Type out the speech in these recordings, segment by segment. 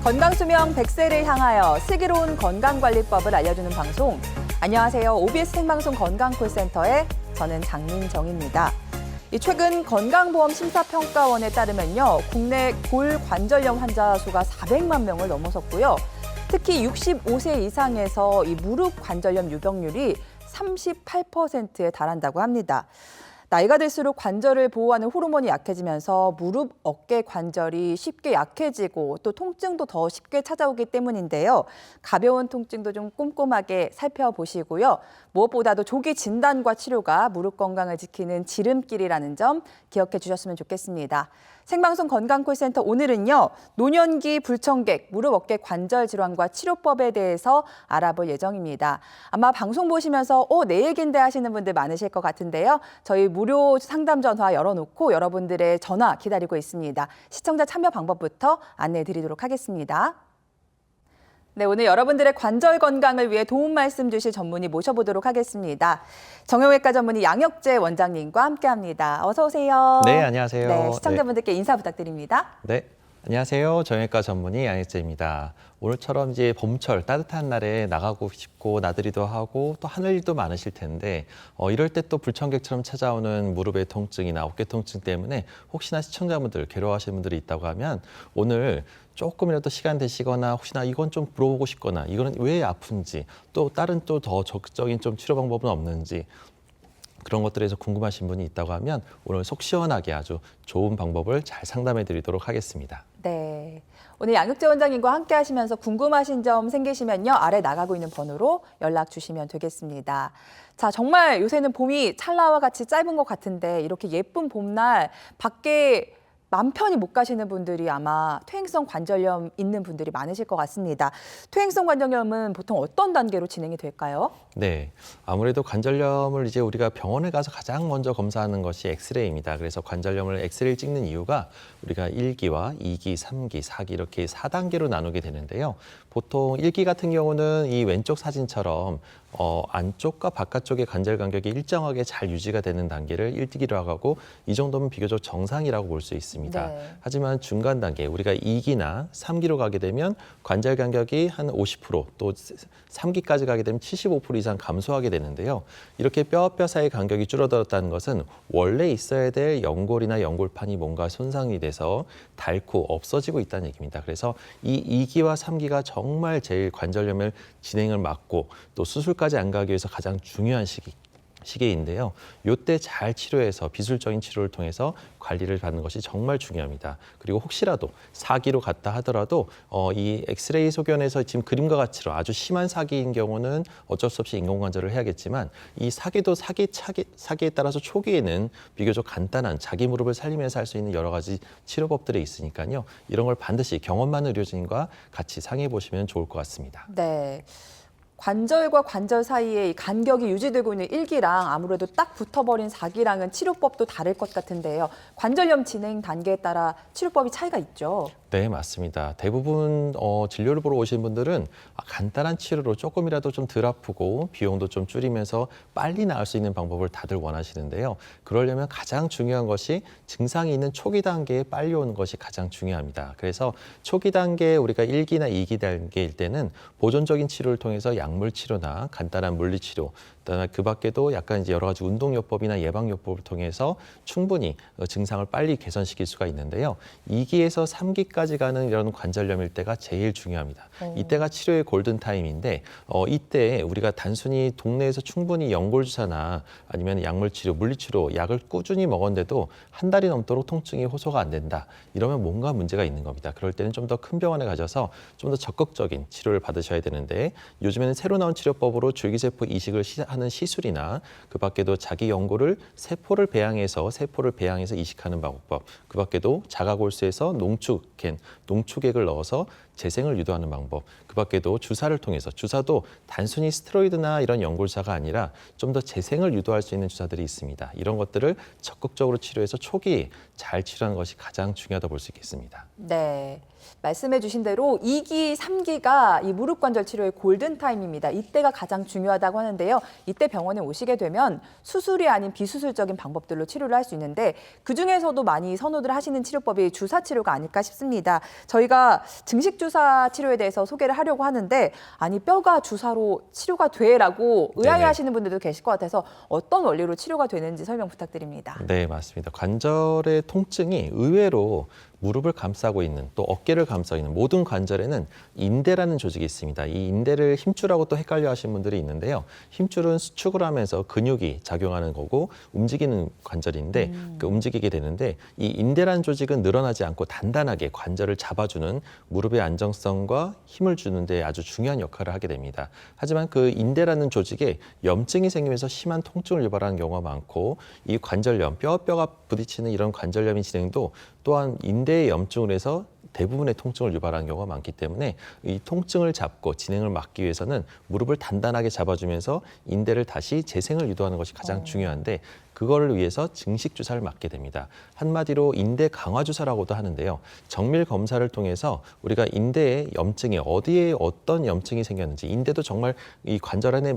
건강수명 100세를 향하여 슬기로운 건강관리법을 알려주는 방송. 안녕하세요. OBS 생방송 건강콜센터의 저는 장민정입니다. 최근 건강보험심사평가원에 따르면요, 국내 골관절염 환자 수가 400만 명을 넘어섰고요. 특히 65세 이상에서 이 무릎 관절염 유병률이 38%에 달한다고 합니다. 나이가 들수록 관절을 보호하는 호르몬이 약해지면서 무릎, 어깨 관절이 쉽게 약해지고 또 통증도 더 쉽게 찾아오기 때문인데요. 가벼운 통증도 좀 꼼꼼하게 살펴보시고요. 무엇보다도 조기 진단과 치료가 무릎 건강을 지키는 지름길이라는 점 기억해 주셨으면 좋겠습니다. 생방송 건강콜센터 오늘은요, 노년기 불청객, 무릎 어깨 관절 질환과 치료법에 대해서 알아볼 예정입니다. 아마 방송 보시면서 내 얘긴데 하시는 분들 많으실 것 같은데요. 저희 무료 상담 전화 열어놓고 여러분들의 전화 기다리고 있습니다. 시청자 참여 방법부터 안내해 드리도록 하겠습니다. 네, 오늘 여러분들의 관절 건강을 위해 도움 말씀 주실 전문의 모셔보도록 하겠습니다. 정형외과 전문의 양혁재 원장님과 함께합니다. 어서 오세요. 네, 안녕하세요. 네, 시청자분들께 인사 부탁드립니다. 네, 안녕하세요. 정형외과 전문의 양혁재입니다. 오늘처럼 이제 봄철 따뜻한 날에 나가고 싶고 나들이도 하고 또 하늘 일도 많으실 텐데 이럴 때 또 불청객처럼 찾아오는 무릎의 통증이나 어깨 통증 때문에 혹시나 시청자분들 괴로워하시는 분들이 있다고 하면 오늘 조금이라도 시간 되시거나 혹시나 이건 좀 물어보고 싶거나 이거는 왜 아픈지 또 다른 또 더 적극적인 좀 치료 방법은 없는지 그런 것들에서 궁금하신 분이 있다고 하면 오늘 속 시원하게 아주 좋은 방법을 잘 상담해 드리도록 하겠습니다. 네, 오늘 양혁재 원장님과 함께 하시면서 궁금하신 점 생기시면요, 아래 나가고 있는 번호로 연락 주시면 되겠습니다. 자, 정말 요새는 봄이 찰나와 같이 짧은 것 같은데 이렇게 예쁜 봄날 밖에 맘 편히 못 가시는 분들이 아마 퇴행성 관절염 있는 분들이 많으실 것 같습니다. 퇴행성 관절염은 보통 어떤 단계로 진행이 될까요? 네, 아무래도 관절염을 이제 우리가 병원에 가서 가장 먼저 검사하는 것이 엑스레이입니다. 그래서 관절염을 엑스레이를 찍는 이유가 우리가 1기와 2기, 3기, 4기 이렇게 4단계로 나누게 되는데요. 보통 1기 같은 경우는 이 왼쪽 사진처럼 안쪽과 바깥쪽의 관절 간격이 일정하게 잘 유지가 되는 단계를 1기로 하고 이 정도면 비교적 정상이라고 볼 수 있습니다. 네. 하지만 중간 단계, 우리가 2기나 3기로 가게 되면 관절 간격이 한 50%, 또 3기까지 가게 되면 75% 이상 감소하게 되는데요. 이렇게 뼈와 사이 간격이 줄어들었다는 것은 원래 있어야 될 연골이나 연골판이 뭔가 손상이 돼서 닳고 없어지고 있다는 얘기입니다. 그래서 이 2기와 3기가 정말 제일 관절염을 진행을 막고 또 수술까지 안 가기 위해서 가장 중요한 시기인데요. 이때 잘 치료해서 비술적인 치료를 통해서 관리를 받는 것이 정말 중요합니다. 그리고 혹시라도 4기로 갔다 하더라도 이 엑스레이 소견에서 지금 그림과 같이로 아주 심한 사기인 경우는 어쩔 수 없이 인공관절을 해야겠지만 이 사기도 사기에 따라서 초기에는 비교적 간단한 자기 무릎을 살리면서 할 수 있는 여러 가지 치료법들이 있으니까요. 이런 걸 반드시 경험 많은 의료진과 같이 상의해 보시면 좋을 것 같습니다. 네. 관절과 관절 사이에 이 간격이 유지되고 있는 1기랑 아무래도 딱 붙어버린 4기랑은 치료법도 다를 것 같은데요. 관절염 진행 단계에 따라 치료법이 차이가 있죠. 네, 맞습니다. 대부분 진료를 보러 오신 분들은 간단한 치료로 조금이라도 좀 덜 아프고 비용도 좀 줄이면서 빨리 나을 수 있는 방법을 다들 원하시는데요. 그러려면 가장 중요한 것이 증상이 있는 초기 단계에 빨리 오는 것이 가장 중요합니다. 그래서 초기 단계 우리가 1기나 2기 단계일 때는 보존적인 치료를 통해서 약물 치료나 간단한 물리치료, 그 밖에도 약간 이제 여러 가지 운동요법이나 예방요법을 통해서 충분히 증상을 빨리 개선시킬 수가 있는데요. 2기에서 3기까지 가는 이런 관절염일 때가 제일 중요합니다. 이때가 치료의 골든타임인데 이때 우리가 단순히 동네에서 충분히 연골주사나 아니면 약물치료, 물리치료, 약을 꾸준히 먹었는데도 한 달이 넘도록 통증이 호소가 안 된다. 이러면 뭔가 문제가 있는 겁니다. 그럴 때는 좀 더 큰 병원에 가셔서 좀 더 적극적인 치료를 받으셔야 되는데 요즘에는 새로 나온 치료법으로 줄기세포 이식을 하는 시술이나 그 밖에도 자기 연골을 세포를 배양해서 이식하는 방법, 그 밖에도 자가골수에서 농축액을 넣어서 재생을 유도하는 방법, 그 밖에도 주사를 통해서 주사도 단순히 스테로이드나 이런 연골주사가 아니라 좀 더 재생을 유도할 수 있는 주사들이 있습니다. 이런 것들을 적극적으로 치료해서 초기에 잘 치료하는 것이 가장 중요하다고 볼 수 있겠습니다. 네. 말씀해 주신 대로 2기, 3기가 이 무릎 관절 치료의 골든타임입니다. 이때가 가장 중요하다고 하는데요. 이때 병원에 오시게 되면 수술이 아닌 비수술적인 방법들로 치료를 할 수 있는데 그중에서도 많이 선호들 하시는 치료법이 주사 치료가 아닐까 싶습니다. 저희가 증식 주사 치료에 대해서 소개를 하려고 하는데 아니 뼈가 주사로 치료가 돼라고 의아해하시는 분들도 계실 것 같아서 어떤 원리로 치료가 되는지 설명 부탁드립니다. 네, 맞습니다. 관절의 통증이 의외로 무릎을 감싸고 있는 또 어깨를 감싸고 있는 모든 관절에는 인대라는 조직이 있습니다. 이 인대를 힘줄하고 또 헷갈려 하시는 분들이 있는데요. 힘줄은 수축을 하면서 근육이 작용하는 거고 움직이는 관절인데 움직이게 되는데 이 인대라는 조직은 늘어나지 않고 단단하게 관절을 잡아주는 무릎의 안정성과 힘을 주는 데 아주 중요한 역할을 하게 됩니다. 하지만 그 인대라는 조직에 염증이 생기면서 심한 통증을 유발하는 경우가 많고 이 관절염, 뼈가 부딪히는 이런 관절염의 진행도 또한 인대의 염증을 해서 대부분의 통증을 유발하는 경우가 많기 때문에 이 통증을 잡고 진행을 막기 위해서는 무릎을 단단하게 잡아주면서 인대를 다시 재생을 유도하는 것이 가장 중요한데 그거를 위해서 증식 주사를 맞게 됩니다. 한마디로 인대 강화 주사라고도 하는데요. 정밀 검사를 통해서 우리가 인대의 염증이 어디에 어떤 염증이 생겼는지 인대도 정말 이 관절 안에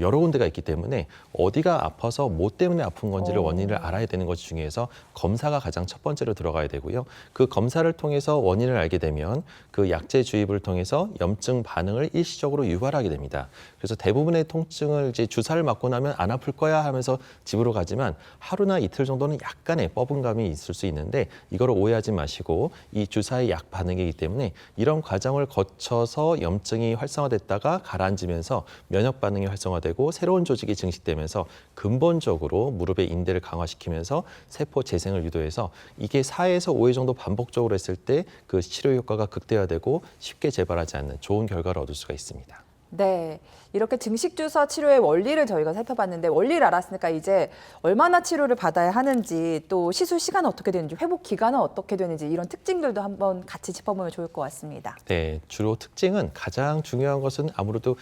여러 군데가 있기 때문에 어디가 아파서 뭐 때문에 아픈 건지를 원인을 알아야 되는 것이 중요해서 검사가 가장 첫 번째로 들어가야 되고요. 그 검사를 통해서 원인을 알게 되면 그 약제 주입을 통해서 염증 반응을 일시적으로 유발하게 됩니다. 그래서 대부분의 통증을 이제 주사를 맞고 나면 안 아플 거야 하면서 집으로 가지만 하루나 이틀 정도는 약간의 뻐근감이 있을 수 있는데 이거를 오해하지 마시고 이 주사의 약 반응이기 때문에 이런 과정을 거쳐서 염증이 활성화됐다가 가라앉으면서 면역 반응이 활성화되고 새로운 조직이 증식되면서 근본적으로 무릎의 인대를 강화시키면서 세포 재생을 유도해서 이게 4에서 5회 정도 반복적으로 했을 때 그 치료 효과가 극대화되고 쉽게 재발하지 않는 좋은 결과를 얻을 수가 있습니다. 네, 이렇게 증식주사 치료의 원리를 저희가 살펴봤는데 원리를 알았으니까 이제 얼마나 치료를 받아야 하는지 또 시술 시간은 어떻게 되는지 회복 기간은 어떻게 되는지 이런 특징들도 한번 같이 짚어보면 좋을 것 같습니다. 네, 주로 특징은 가장 중요한 것은 아무래도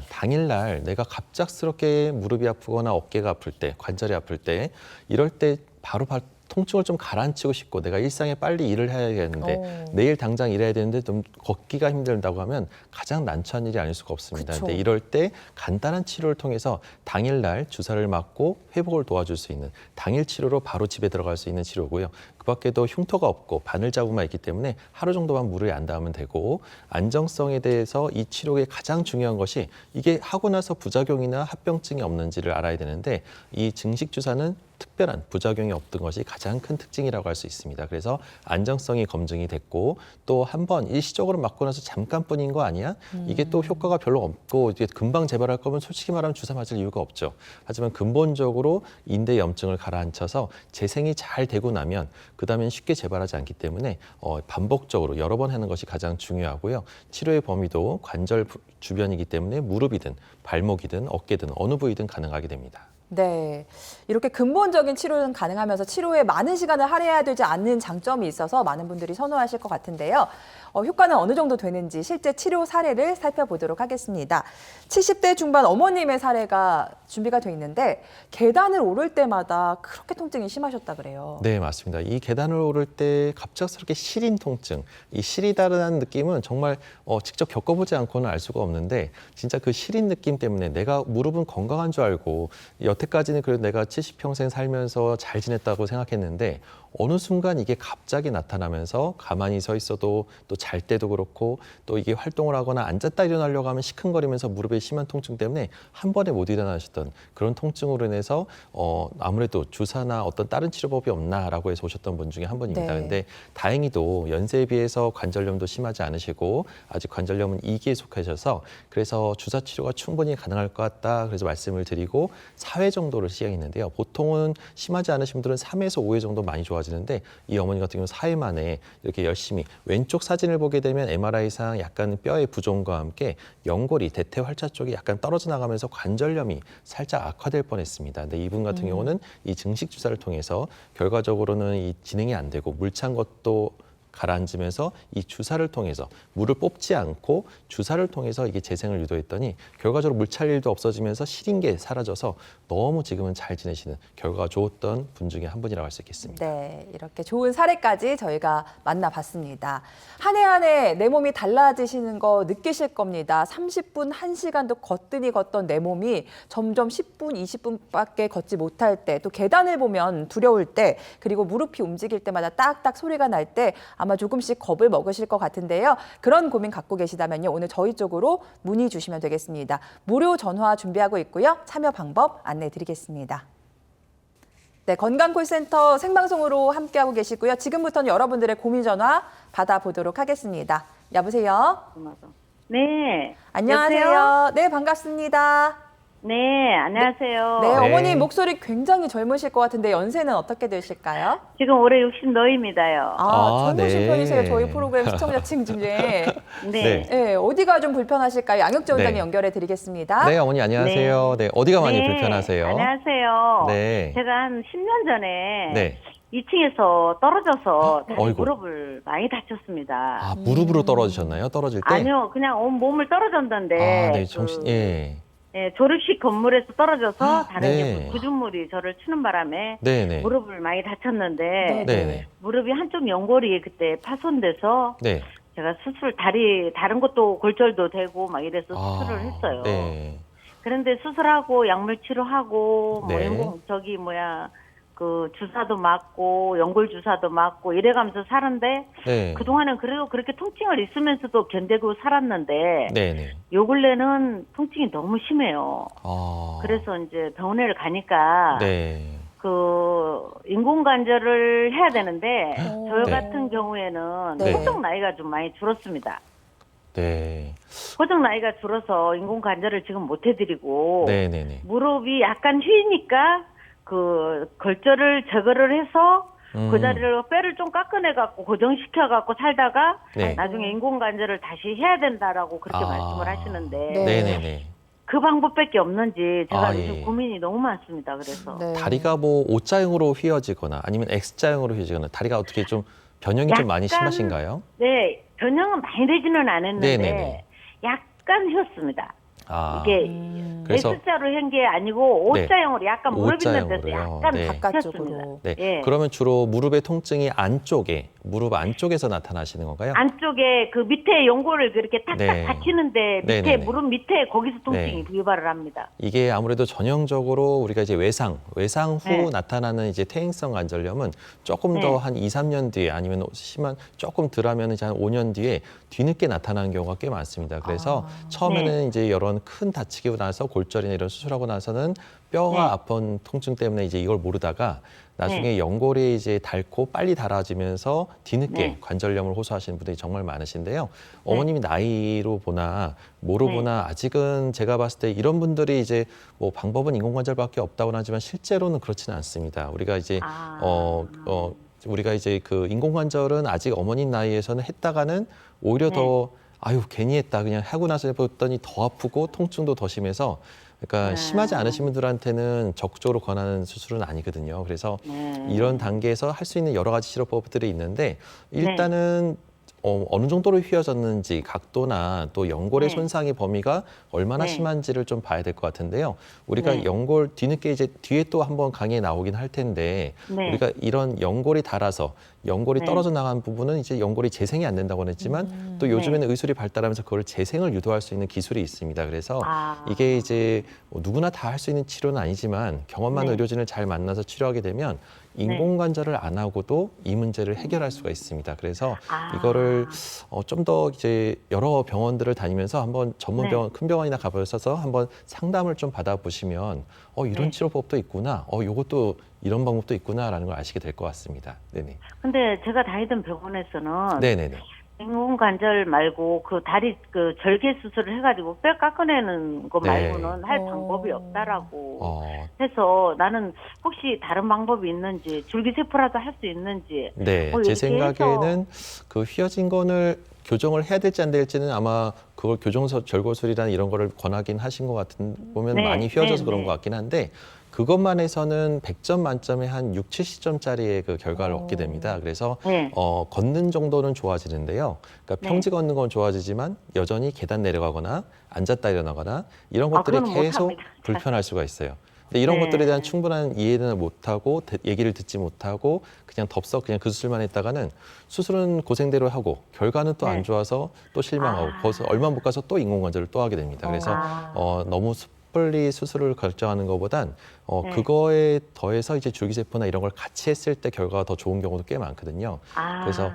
당일날 내가 갑작스럽게 무릎이 아프거나 어깨가 아플 때, 관절이 아플 때 이럴 때 바로 통증을 좀 가라앉히고 싶고 내가 일상에 빨리 일을 해야겠는데 내일 당장 일해야 되는데 좀 걷기가 힘들다고 하면 가장 난처한 일이 아닐 수가 없습니다. 그쵸. 근데 이럴 때 간단한 치료를 통해서 당일날 주사를 맞고 회복을 도와줄 수 있는 당일 치료로 바로 집에 들어갈 수 있는 치료고요. 그 밖에도 흉터가 없고 바늘 자국만 있기 때문에 하루 정도만 물을 안 닿으면 되고 안정성에 대해서 이 치료의 가장 중요한 것이 이게 하고 나서 부작용이나 합병증이 없는지를 알아야 되는데 이 증식 주사는 특별한 부작용이 없던 것이 가장 큰 특징이라고 할 수 있습니다. 그래서 안정성이 검증이 됐고 또 한 번 일시적으로 맞고 나서 잠깐뿐인 거 아니야? 이게 또 효과가 별로 없고 이게 금방 재발할 거면 솔직히 말하면 주사 맞을 이유가 없죠. 하지만 근본적으로 인대 염증을 가라앉혀서 재생이 잘 되고 나면 그다음엔 쉽게 재발하지 않기 때문에 반복적으로 여러 번 하는 것이 가장 중요하고요. 치료의 범위도 관절 주변이기 때문에 무릎이든 발목이든 어깨든 어느 부위든 가능하게 됩니다. 네, 이렇게 근본적인 치료는 가능하면서 치료에 많은 시간을 할애해야 되지 않는 장점이 있어서 많은 분들이 선호하실 것 같은데요. 효과는 어느 정도 되는지 실제 치료 사례를 살펴보도록 하겠습니다. 70대 중반 어머님의 사례가 준비가 돼 있는데 계단을 오를 때마다 그렇게 통증이 심하셨다 그래요. 네, 맞습니다. 이 계단을 오를 때 갑작스럽게 시린 통증, 이 시리다라는 느낌은 정말 직접 겪어보지 않고는 알 수가 없는데 진짜 그 시린 느낌 때문에 내가 무릎은 건강한 줄 알고 여태까지는 그래도 내가 70평생 살면서 잘 지냈다고 생각했는데 어느 순간 이게 갑자기 나타나면서 가만히 서 있어도 또 잘 때도 그렇고 또 이게 활동을 하거나 앉았다 일어나려고 하면 시큰거리면서 무릎에 심한 통증 때문에 한 번에 못 일어나셨던 그런 통증으로 인해서 아무래도 주사나 어떤 다른 치료법이 없나라고 해서 오셨던 분 중에 한 분입니다. 네. 근데 다행히도 연세에 비해서 관절염도 심하지 않으시고 아직 관절염은 2기에 속하셔서 그래서 주사 치료가 충분히 가능할 것 같다. 그래서 말씀을 드리고 4회 정도를 시행했는데요. 보통은 심하지 않으신 분들은 3회에서 5회 정도 많이 좋아지는데 이 어머니 같은 경우는 4회 만에 이렇게 열심히 왼쪽 사진을 보게 되면 MRI상 약간 뼈의 부종과 함께 연골이 대퇴 활자 쪽이 약간 떨어져 나가면서 관절염이 살짝 악화될 뻔했습니다. 근데 이분 같은 경우는 이 증식 주사를 통해서 결과적으로는 이 진행이 안 되고 물 찬 것도 가라앉으면서 이 주사를 통해서 물을 뽑지 않고 주사를 통해서 이게 재생을 유도했더니 결과적으로 물 찰 일도 없어지면서 시린 게 사라져서 너무 지금은 잘 지내시는 결과가 좋았던 분 중에 한 분이라고 할 수 있겠습니다. 네, 이렇게 좋은 사례까지 저희가 만나봤습니다. 한 해 한 해 내 몸이 달라지시는 거 느끼실 겁니다. 30분, 1시간도 거뜬히 걷던 내 몸이 점점 10분, 20분밖에 걷지 못할 때, 또 계단을 보면 두려울 때, 그리고 무릎이 움직일 때마다 딱딱 소리가 날 때 아마 조금씩 겁을 먹으실 것 같은데요. 그런 고민 갖고 계시다면요. 오늘 저희 쪽으로 문의 주시면 되겠습니다. 무료 전화 준비하고 있고요. 참여 방법 안내해 드리겠습니다. 네, 건강콜센터 생방송으로 함께하고 계시고요. 지금부터는 여러분들의 고민 전화 받아보도록 하겠습니다. 여보세요? 네. 안녕하세요. 여보세요? 네, 반갑습니다. 네, 안녕하세요. 네, 네. 어머니 목소리 굉장히 젊으실 것 같은데 연세는 어떻게 되실까요? 지금 올해 60너입니다요. 젊으신 네. 편이세요. 저희 프로그램 시청자층 중에. 네. 네, 어디가 좀 불편하실까요? 양육재 원장님 네. 연결해 드리겠습니다. 네, 어머니 안녕하세요. 네, 어디가 많이 네, 불편하세요? 안녕하세요. 네. 제가 한 10년 전에 네. 2층에서 떨어져서 다리 어이구. 무릎을 많이 다쳤습니다. 아, 무릎으로 떨어지셨나요? 떨어질 때? 아니요, 그냥 온 몸을 떨어졌는데 아, 네, 그, 정신, 예. 조립식 건물에서 떨어져서 다른 네. 구준물이 저를 치는 바람에 네네. 무릎을 많이 다쳤는데 네. 네네. 무릎이 한쪽 연골이 그때 파손돼서 네. 제가 다른 것도 골절도 되고 막 이래서 수술을 했어요. 네. 그런데 수술하고 약물 치료하고 뭐 네. 그 주사도 맞고 연골 주사도 맞고 이래가면서 사는데 네. 그동안은 그래도 그렇게 통증을 있으면서도 견디고 살았는데 네네. 요 근래는 통증이 너무 심해요. 아. 그래서 이제 병원에 가니까 네. 그 인공관절을 해야 되는데 저 네. 같은 경우에는 네. 호적 나이가 좀 많이 줄었습니다. 네. 호적 나이가 줄어서 인공관절을 지금 못 해드리고 네네네. 무릎이 약간 휘니까 그 골절을 제거를 해서 그 자리를 뼈를 좀 깎아내갖고 고정시켜갖고 살다가 네. 나중에 인공관절을 다시 해야 된다라고 그렇게 말씀을 하시는데 네. 네네네. 그 방법밖에 없는지 제가 아, 요즘 예. 고민이 너무 많습니다. 그래서 네. 다리가 뭐 O자형으로 휘어지거나 아니면 X자형으로 휘어지거나 다리가 어떻게 좀 변형이 좀 많이 약간- 심하신가요? 네 변형은 많이 되지는 않았는데 네네네. 약간 휘었습니다. 아. 이게 그래서 S자로 한 게 아니고 네. O자형으로 약간 무릎 있는 데서 O자형으로요. 약간 네. 휘었습니다. 바깥쪽으로. 네. 예. 그러면 주로 무릎의 통증이 안쪽에, 무릎 안쪽에서 나타나시는 건가요? 안쪽에 그 밑에 연골을 그렇게 탁탁 네. 받치는데 밑에 네네네. 무릎 밑에 거기서 통증이 네. 유발을 합니다. 이게 아무래도 전형적으로 우리가 이제 외상 후 네. 나타나는 이제 퇴행성 관절염은 조금 네. 더 한 2, 3년 뒤에 아니면 심한 조금 덜 하면 이제 한 5년 뒤에 뒤늦게 나타나는 경우가 꽤 많습니다. 그래서 처음에는 이제 이런 큰 다치고 나서 골절이나 이런 수술하고 나서는 뼈가 네. 아픈 통증 때문에 이제 이걸 모르다가 나중에 네. 연골이 이제 닳고 빨리 닳아지면서 뒤늦게 네. 관절염을 호소하시는 분들이 정말 많으신데요. 어머님이 나이로 보나 뭐로 네. 보나 아직은 제가 봤을 때 이런 분들이 이제 뭐 방법은 인공관절밖에 없다고는 하지만 실제로는 그렇지는 않습니다. 우리가 이제 우리가 이제 그 인공관절은 아직 어머님 나이에서는 했다가는 오히려 네. 더 아유 괜히 했다 그냥 하고 나서 해봤더니 더 아프고 통증도 더 심해서 그러니까 심하지 않으신 분들한테는 적극적으로 권하는 수술은 아니거든요. 그래서 이런 단계에서 할 수 있는 여러 가지 치료법들이 있는데 일단은 어느 정도로 휘어졌는지 각도나 또 연골의 네. 손상의 범위가 얼마나 네. 심한지를 좀 봐야 될 것 같은데요. 우리가 네. 연골 뒤늦게 이제 뒤에 또 한번 강의에 나오긴 할 텐데 네. 우리가 이런 연골이 닳아서 연골이 네. 떨어져 나간 부분은 이제 연골이 재생이 안 된다고 했지만 또 요즘에는 의술이 발달하면서 그걸 재생을 유도할 수 있는 기술이 있습니다. 그래서 이게 이제 뭐 누구나 다 할 수 있는 치료는 아니지만 경험 많은 네. 의료진을 잘 만나서 치료하게 되면 인공관절을 안 하고도 이 문제를 해결할 수가 있습니다. 그래서 이거를 좀 더 이제 여러 병원들을 다니면서 한번 전문 네. 병원, 큰 병원이나 가보셔서 한번 상담을 좀 받아보시면 이런 네. 치료법도 있구나, 요것도 이런 방법도 있구나라는 걸 아시게 될 것 같습니다. 네네. 근데 제가 다니던 병원에서는 네네네. 인공관절 말고 그 다리 그 절개 수술을 해가지고 뼈 깎아내는 거 네. 말고는 할 방법이 없다라고 어, 해서 나는 혹시 다른 방법이 있는지 줄기세포라도 할 수 있는지 네, 이렇게 제 해서 생각에는 그 휘어진 거를 교정을 해야 될지 안 될지는 아마 그걸 교정서 절골술이라는 이런 거를 권하긴 하신 것 같은 보면 네, 많이 휘어져서 네, 그런 네. 것 같긴 한데 그것만 해서는 100점 만점에 한 6, 70점짜리의 그 결과를 얻게 됩니다. 그래서 네. 걷는 정도는 좋아지는데요. 그러니까 네. 평지 걷는 건 좋아지지만 여전히 계단 내려가거나 앉았다 일어나거나 이런 것들이 그건 계속 못합니다. 불편할 수가 있어요. 근데 이런 네. 것들에 대한 충분한 이해는 못하고 얘기를 듣지 못하고 그냥 덥석 그냥 그 수술만 했다가는 수술은 고생대로 하고 결과는 또 안 네. 좋아서 또 실망하고 거기서 얼마 못 가서 또 인공관절을 또 하게 됩니다. 그래서 너무 턱분리 수술을 결정하는 것보단 네. 그거에 더해서 이제 줄기세포나 이런 걸 같이 했을 때 결과가 더 좋은 경우도 꽤 많거든요. 아, 그래서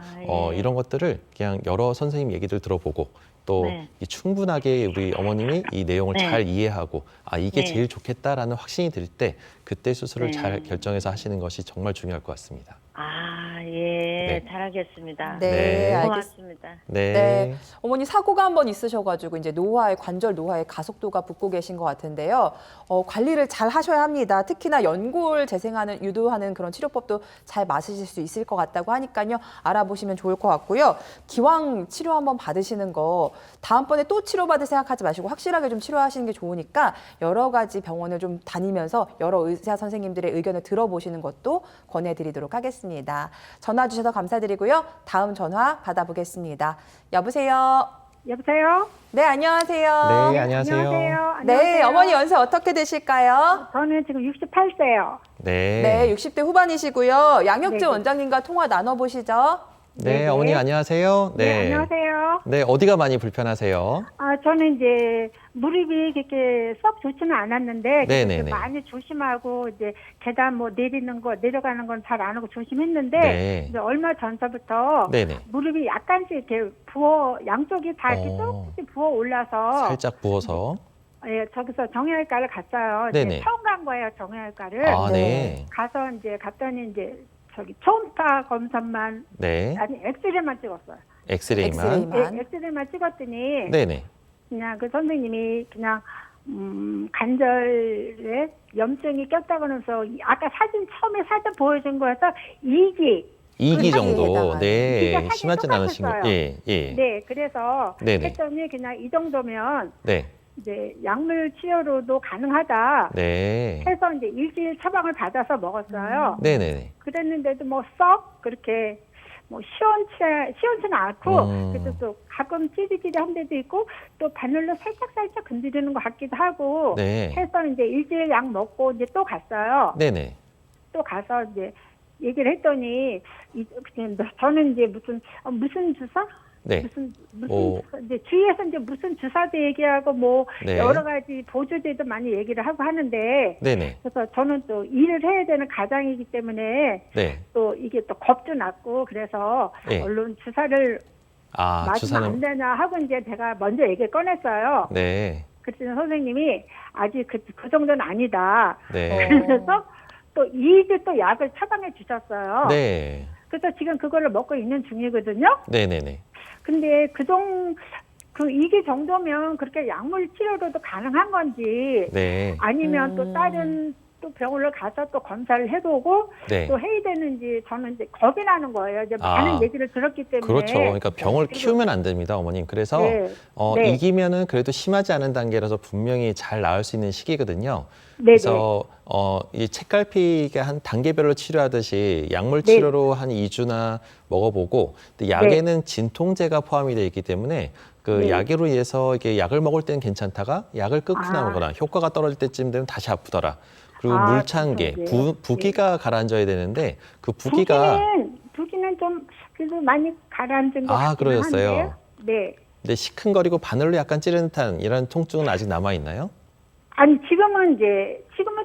예. 이런 것들을 그냥 여러 선생님 얘기들 들어보고 또 네. 이 충분하게 우리 어머님이 이 내용을 네. 잘 이해하고 이게 네. 제일 좋겠다라는 확신이 들 때 그때 수술을 네. 잘 결정해서 하시는 것이 정말 중요할 것 같습니다. 아, 예. 네. 잘하겠습니다. 네, 네. 알겠습니다. 고맙습니다. 네. 네. 어머니 사고가 한번 있으셔가지고 이제 관절 노화의 가속도가 붙고 계신 것 같은데요. 관리를 잘 하셔야 합니다. 특히나 연골 유도하는 그런 치료법도 잘 맞으실 수 있을 것 같다고 하니까요. 알아보시면 좋을 것 같고요. 기왕 치료 한번 받으시는 거 다음번에 또 치료받을 생각하지 마시고 확실하게 좀 치료하시는 게 좋으니까 여러 가지 병원을 좀 다니면서 여러 의사 선생님들의 의견을 들어보시는 것도 권해드리도록 하겠습니다. 전화 주셔서 감사드리고요. 다음 전화 받아보겠습니다. 여보세요. 여보세요? 네, 안녕하세요. 네, 안녕하세요. 네, 어머니 연세 어떻게 되실까요? 저는 지금 68세요. 네. 네, 60대 후반이시고요. 양혁재 네. 원장님과 통화 나눠보시죠. 네, 네. 어머니 안녕하세요. 네, 안녕하세요. 네, 어디가 많이 불편하세요? 저는 이제 무릎이 그렇게 썩 좋지는 않았는데 네네네. 그래도 많이 조심하고 이제 계단 뭐 내려가는 건 잘 안 하고 조심했는데 네. 이제 얼마 전서부터 네네. 무릎이 약간씩 이렇게 양쪽이 다 이렇게 조금씩 부어 올라서 살짝 부어서. 예, 저기서 정형외과를 갔어요. 네네. 이제 처음 간 거예요, 정형외과를. 아, 네. 가서 이제 갔더니 이제 초음파 검사만 네. 아니 엑스레이만 찍었어요. 엑스레이만. 엑스레이만. 예, 엑스레이만 찍었더니 네네. 그냥 그 선생님이 그냥 관절에 염증이 꼈다 그러면서 아까 처음에 사진 보여준 거에서 2기 2기 정도. 해당하는. 네. 이기가 사실 심하진 않으신 거. 똑같았어요. 예, 예. 네, 그래서 네네. 했더니 그냥 이 정도면 네. 이제 약물 치료로도 가능하다 네. 해서 이제 일주일 처방을 받아서 먹었어요. 네네네. 그랬는데도 뭐 썩 그렇게 뭐 시원치는 않고 그래도 또 가끔 찌릿찌릿한 데도 있고 또 바늘로 살짝 건드리는 것 같기도 하고 네. 해서 이제 일주일 약 먹고 이제 또 갔어요. 네네. 또 가서 이제 얘기를 했더니 저는 이제 무슨 주사? 네. 무슨 뭐. 이제 주위에서 이제 무슨 주사도 얘기하고 뭐 네. 여러 가지 보조제도 많이 얘기를 하고 하는데 네네. 그래서 저는 또 일을 해야 되는 가장이기 때문에 네. 또 이게 또 겁도 났고 그래서 네. 얼른 주사를 맞으면 안 주사는. 되냐 하고 이제 제가 먼저 얘기를 꺼냈어요. 네. 그랬더니 선생님이 아직 그 정도는 아니다. 네. 그래서 또 2주 또 약을 처방해 주셨어요. 네. 그래서 지금 그거를 먹고 있는 중이거든요. 네네네. 근데 그 2기 정도면 그렇게 약물 치료로도 가능한 건지 네. 아니면 또 다른 또 병원을 가서 또 검사를 해보고 네. 또 해야 되는지 저는 이제 겁이 나는 거예요. 이제 많은 얘기를 들었기 때문에. 그렇죠. 그러니까 병을 그리고- 키우면 안 됩니다, 어머님. 그래서 네. 네. 이기면은 그래도 심하지 않은 단계라서 분명히 잘 나을 수 있는 시기거든요. 네네. 그래서 이 책갈피가 한 단계별로 치료하듯이 약물 네. 치료로 한 2주나 먹어보고, 근데 약에는 진통제가 포함이 되어 있기 때문에 그 네. 약으로 인해서 이게 약을 먹을 때는 괜찮다가 약을 끊고 아. 나오거나 효과가 떨어질 때쯤 되면 다시 아프더라. 그리고 아, 물찬게, 진통제. 부기가 가라앉아야 되는데 그 부기가 부기는 좀 그래도 많이 가라앉은 것 같긴 그러셨어요. 한데요. 네. 근데 시큰거리고 바늘로 약간 찌르는 듯한 이런 통증은 아직 남아 있나요? 아니 지금은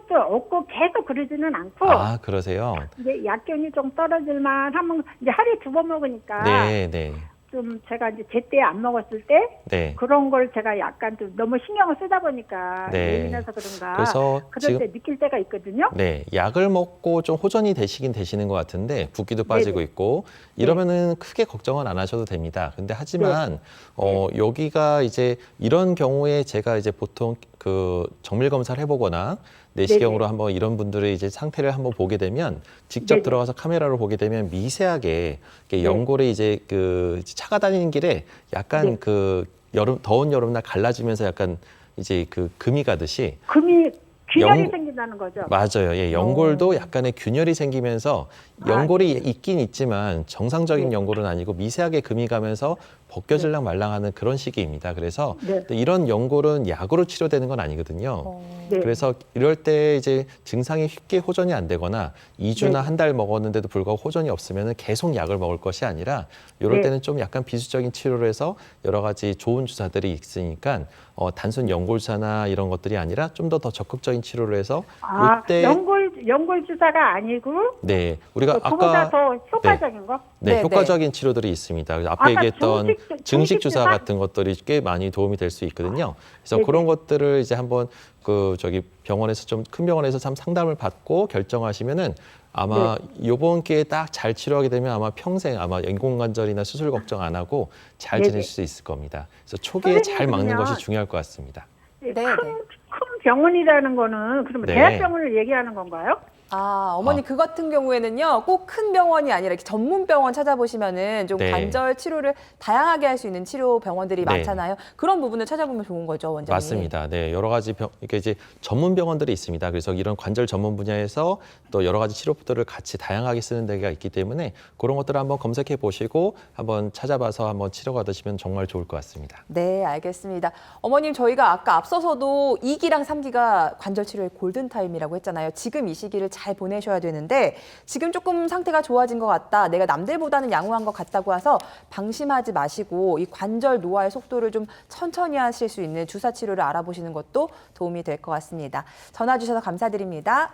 또 없고 계속 그러지는 않고 그러세요? 이제 약견이 좀 떨어질만 하면 이제 하루에 2번 먹으니까 네, 네, 좀 제가 이제 제때 안 먹었을 때 네. 그런 걸 제가 약간 좀 너무 신경을 쓰다 보니까 네. 예민해서 그런가 그래서 그럴 지금 때 느낄 때가 있거든요. 네, 약을 먹고 좀 호전이 되시는 것 같은데 붓기도 빠지고 네네. 있고 이러면은 크게 걱정은 안 하셔도 됩니다. 근데 하지만 여기가 이제 이런 경우에 제가 이제 보통 그 정밀 검사를 해보거나 내시경으로 네네. 한번 이런 분들의 이제 상태를 한번 보게 되면 직접 네네. 들어가서 카메라로 보게 되면 미세하게 이렇게 네. 연골에 이제 그 차가 다니는 길에 약간 네. 그 더운 여름날 갈라지면서 약간 이제 그 금이 가듯이 균열이 연- 생긴다는 거죠. 맞아요. 예, 연골도 약간의 균열이 생기면서 연골이 있긴 있지만 정상적인 네. 연골은 아니고 미세하게 금이 가면서 벗겨질랑 말랑하는 그런 시기입니다. 그래서 네. 이런 연골은 약으로 치료되는 건 아니거든요. 네. 그래서 이럴 때 이제 증상이 쉽게 호전이 안 되거나 2주나 네. 한 달 먹었는데도 불구하고 호전이 없으면 계속 약을 먹을 것이 아니라 이럴 네. 때는 좀 약간 비수적인 치료를 해서 여러 가지 좋은 주사들이 있으니까 단순 연골 주사나 이런 것들이 아니라 좀 더 적극적인 치료를 해서 이때 연골 주사가 아니고 네 우리가 그보다 아까 더 효과적인 거? 네, 네, 효과적인 치료들이 있습니다. 그래서 앞에 아까 얘기했던 증식 주사 주사? 같은 것들이 꽤 많이 도움이 될 수 있거든요. 그래서 네네. 그런 것들을 이제 한번 병원에서 좀 큰 병원에서 상담을 받고 결정하시면은 아마 요번 기회에 딱 잘 치료하게 되면 아마 평생 아마 인공관절이나 수술 걱정 안 하고 잘 네네. 지내실 수 있을 겁니다. 그래서 초기에 잘 막는 선생님, 것이 그러면 중요할 것 같습니다. 네, 큰 네. 병원이라는 거는 그러면 네. 대학병원을 얘기하는 건가요? 어머니 그 같은 경우에는요, 꼭 큰 병원이 아니라 이렇게 전문 병원 찾아보시면은 좀 네. 관절 치료를 다양하게 할 수 있는 치료 병원들이 네. 많잖아요. 그런 부분을 찾아보면 좋은 거죠, 원장님. 맞습니다. 네, 여러 가지 이렇게 이제 전문 병원들이 있습니다. 그래서 이런 관절 전문 분야에서 또 여러 가지 치료법들을 같이 다양하게 쓰는 데가 있기 때문에 그런 것들을 한번 검색해 보시고 한번 찾아봐서 한번 치료 받으시면 정말 좋을 것 같습니다. 네, 알겠습니다. 어머님, 저희가 아까 앞서서도 2기랑 3기가 관절 치료의 골든타임이라고 했잖아요. 지금 이 시기를 잘 보내셔야 되는데 지금 조금 상태가 좋아진 것 같다, 내가 남들보다는 양호한 것 같다고 해서 방심하지 마시고 이 관절 노화의 속도를 좀 천천히 하실 수 있는 주사 치료를 알아보시는 것도 도움이 될 것 같습니다. 전화 주셔서 감사드립니다.